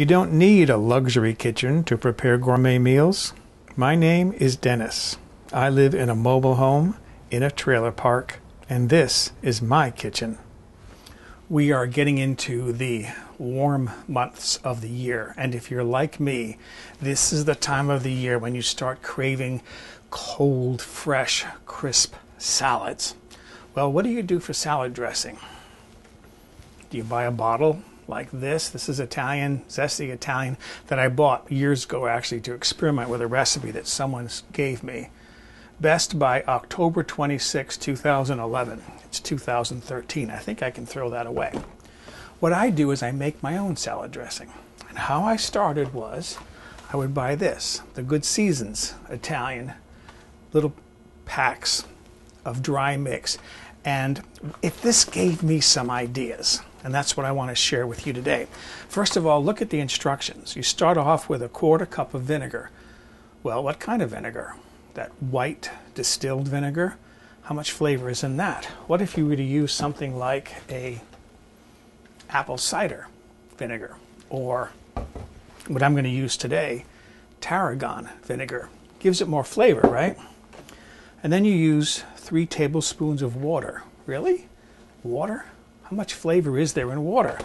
You don't need a luxury kitchen to prepare gourmet meals. My name is Dennis. I live in a mobile home in a trailer park, and this is my kitchen. We are getting into the warm months of the year, and if you're like me, this is the time of the year when you start craving cold, fresh, crisp salads. Well, what do you do for salad dressing? Do you buy a bottle like this? This is Italian, zesty Italian, that I bought years ago actually to experiment with a recipe that someone gave me. Best by October 26, 2011. It's 2013. I think I can throw that away. What I do is I make my own salad dressing. And how I started was I would buy this, the Good Seasons Italian, little packs of dry mix. And this gave me some ideas. And that's what I want to share with you today. First of all, look at the instructions. You start off with a 1/4 cup of vinegar. Well, what kind of vinegar? That white distilled vinegar? How much flavor is in that? What if you were to use something like a apple cider vinegar, or what I'm going to use today, tarragon vinegar? Gives it more flavor, right? And then you use 3 tablespoons of water. Really? Water? How much flavor is there in water?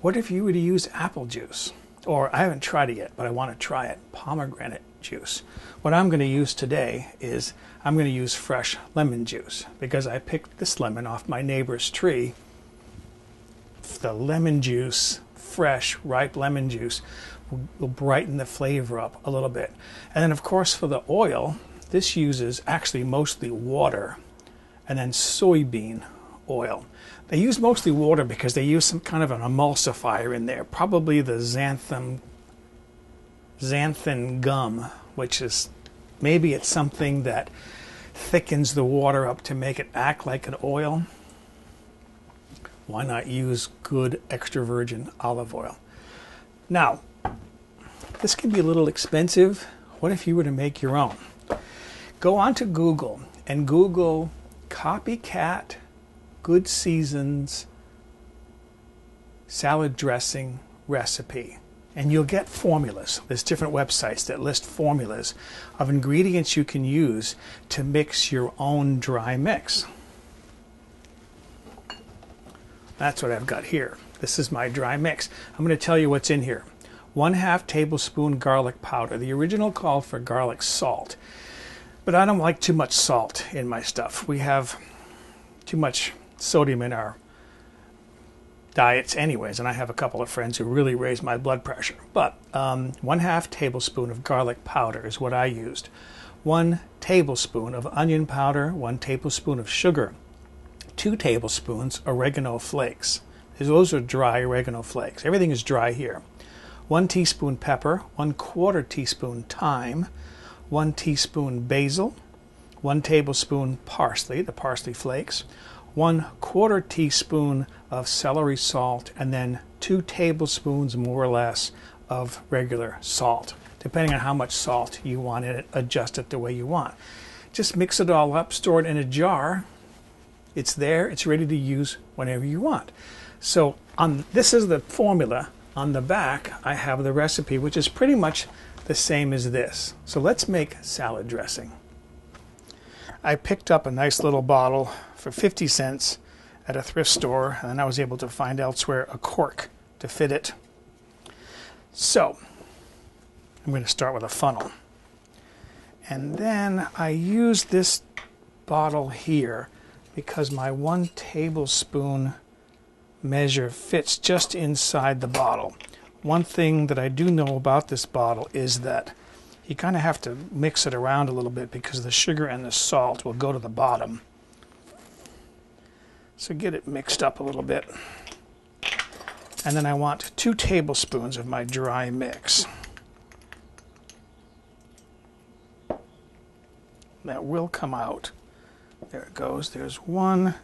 What if you were to use apple juice? Or, I haven't tried it yet, but I want to try it, pomegranate juice. What I'm going to use today is I'm going to use fresh lemon juice, because I picked this lemon off my neighbor's tree. The lemon juice, fresh, ripe lemon juice, will brighten the flavor up a little bit. And then, of course, for the oil, this uses actually mostly water and then soybean oil. They use mostly water because they use some kind of an emulsifier in there, probably the xanthan gum, which is, maybe it's something that thickens the water up to make it act like an oil. Why not use good extra virgin olive oil? Now, this can be a little expensive. What if you were to make your own? Go on to Google and Google copycat Good Seasons salad dressing recipe, and you'll get formulas. There's different websites that list formulas of ingredients you can use to mix your own dry mix. That's what I've got here. This is my dry mix. I'm going to tell you what's in here. 1/2 tablespoon garlic powder. The original called for garlic salt, but I don't like too much salt in my stuff. We have too much sodium in our diets anyways, and I have a couple of friends who really raise my blood pressure. But 1/2 tablespoon of garlic powder is what I used. 1 tablespoon of onion powder, 1 tablespoon of sugar, 2 tablespoons oregano flakes. Those are dry oregano flakes. Everything is dry here. 1 teaspoon pepper, 1/4 teaspoon thyme, 1 teaspoon basil, 1 tablespoon parsley, the parsley flakes, 1/4 teaspoon of celery salt, and then 2 tablespoons more or less of regular salt. Depending on how much salt you want in it, adjust it the way you want. Just mix it all up, store it in a jar. It's there, it's ready to use whenever you want. So this is the formula. On the back, I have the recipe, which is pretty much the same as this. So let's make salad dressing. I picked up a nice little bottle for 50 cents at a thrift store, and then I was able to find elsewhere a cork to fit it. So I'm going to start with a funnel. And then I use this bottle here because my 1 tablespoon measure fits just inside the bottle. One thing that I do know about this bottle is that you kind of have to mix it around a little bit because the sugar and the salt will go to the bottom. So get it mixed up a little bit. And then I want 2 tablespoons of my dry mix. That will come out. There it goes. There's 1.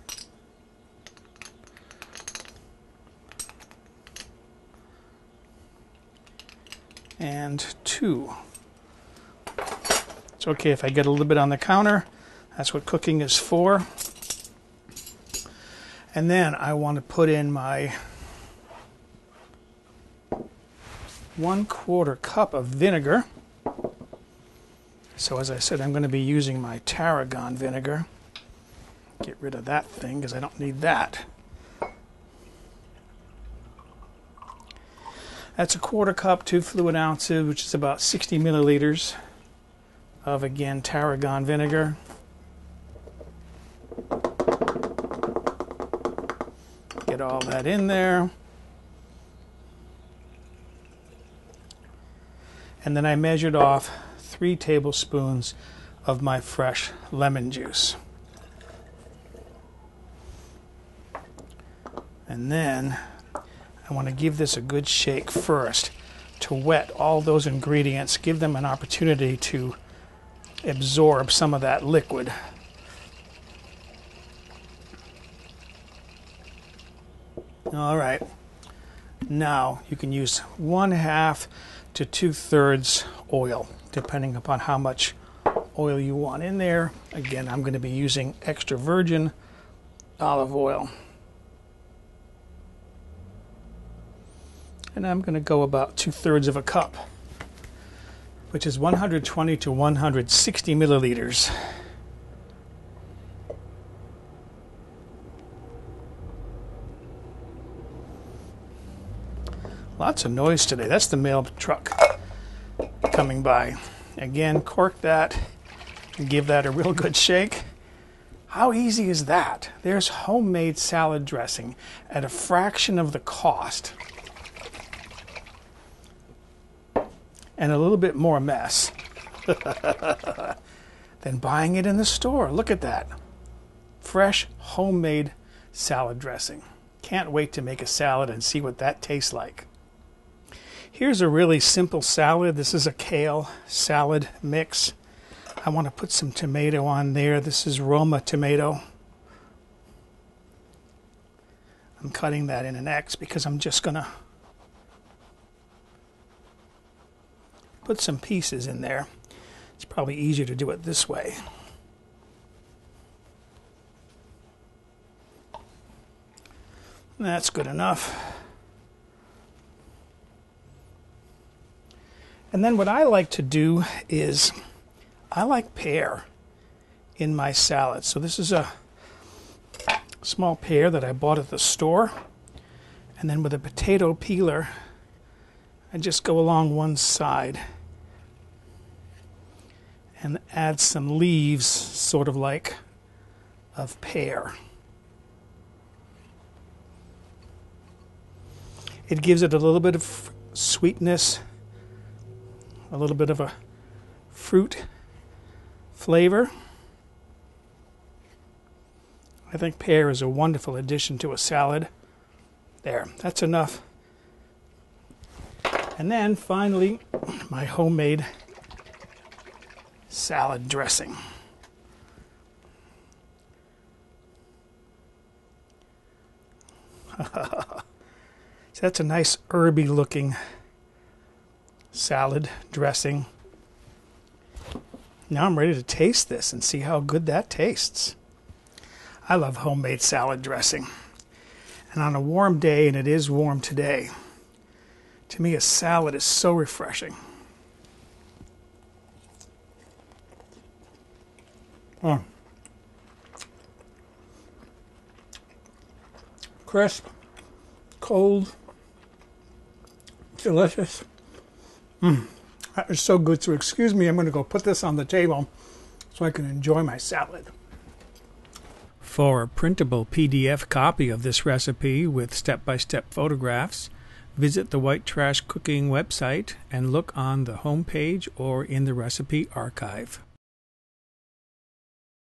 And 2. It's okay if I get a little bit on the counter. That's what cooking is for. And then I want to put in my 1/4 cup of vinegar. So as I said, I'm going to be using my tarragon vinegar. Get rid of that thing because I don't need that. That's 1/4 cup, 2 fluid ounces, which is about 60 milliliters of, again, tarragon vinegar. Get all that in there. And then I measured off 3 tablespoons of my fresh lemon juice. And then I want to give this a good shake first to wet all those ingredients, give them an opportunity to absorb some of that liquid. All right, now you can use 1/2 to 2/3 oil, depending upon how much oil you want in there. Again, I'm going to be using extra virgin olive oil. And I'm going to go about 2/3 of a cup, which is 120 to 160 milliliters. Lots of noise today. That's the mail truck coming by. Again, cork that and give that a real good shake. How easy is that? There's homemade salad dressing at a fraction of the cost and a little bit more mess than buying it in the store. Look at that. Fresh homemade salad dressing. Can't wait to make a salad and see what that tastes like. Here's a really simple salad. This is a kale salad mix. I want to put some tomato on there. This is Roma tomato. I'm cutting that in an X because I'm just going to put some pieces in there. It's probably easier to do it this way. That's good enough. And then what I like to do is I like pear in my salad. So this is a small pear that I bought at the store. And then with a potato peeler, I just go along one side and add some leaves, sort of like of pear. It gives it a little bit of sweetness, a little bit of a fruit flavor. I think pear is a wonderful addition to a salad. There, that's enough. And then finally, my homemade salad dressing. So that's a nice herby looking salad dressing. Now I'm ready to taste this and see how good that tastes. I love homemade salad dressing. And on a warm day, and it is warm today, to me a salad is so refreshing. Oh. Crisp, cold, delicious. That is so good. So excuse me, I'm going to go put this on the table so I can enjoy my salad. For a printable PDF copy of this recipe with step-by-step photographs, visit the White Trash Cooking website and look on the home page or in the recipe archive.